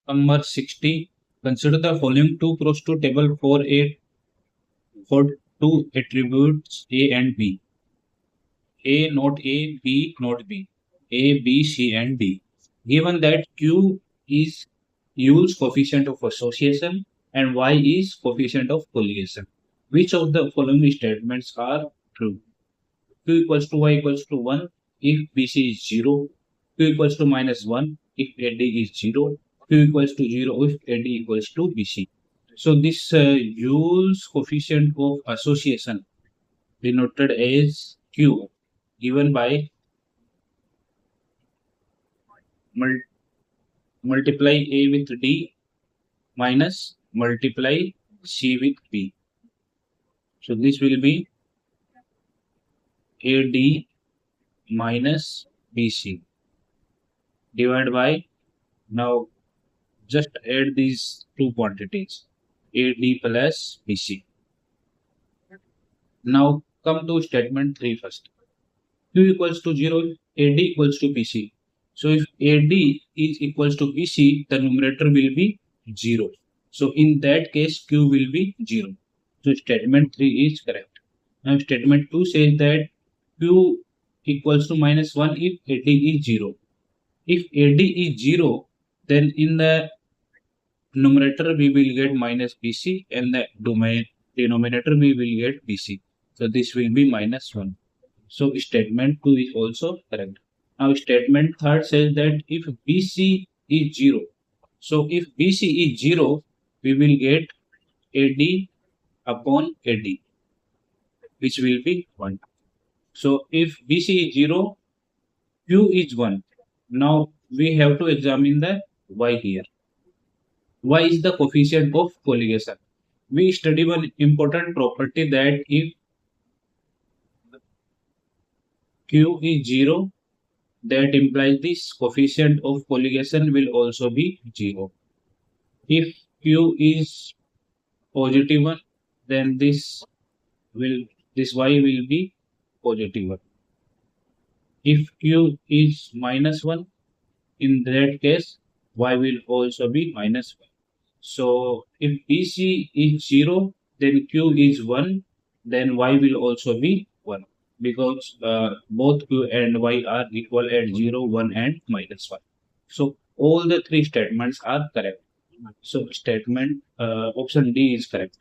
Number 60. Consider the following two cross to table for two attributes A and B. A not A, B not B. A, B, C, and D. Given that Q is Yule's coefficient of association and Y is coefficient of collision, which of the following statements are true? Q equals to Y equals to 1 if BC is 0. Q equals to minus 1 if AD is 0. Q equals to 0 if AD equals to BC. So this Yule's coefficient of association denoted as Q given by multiply A with D minus multiply C with B. So this will be AD minus BC divided by, now just add these two quantities, AD plus BC. Now come to statement 3 first. Q equals to 0, AD equals to BC. So if AD is equals to BC, the numerator will be 0. So in that case, Q will be 0. So statement 3 is correct. Now statement 2 says that Q equals to minus 1 if AD is 0. If AD is 0, then in the numerator we will get minus BC and the denominator we will get BC. So this will be minus 1. So statement 2 is also correct. Now statement 3 says that if BC is 0, so if BC is 0, we will get AD upon AD, which will be 1. So if BC is 0, Q is 1. Now we have to examine the Y here. Y is the coefficient of colligation. We study one important property that if Q is 0, that implies this coefficient of colligation will also be 0. If Q is positive 1, then this Y will be positive 1. If Q is minus 1, in that case Y will also be minus 1. So if BC is 0, then Q is 1, then Y will also be 1, because both Q and Y are equal at 0, 1 and minus 1. So all the three statements are correct. So statement option D is correct.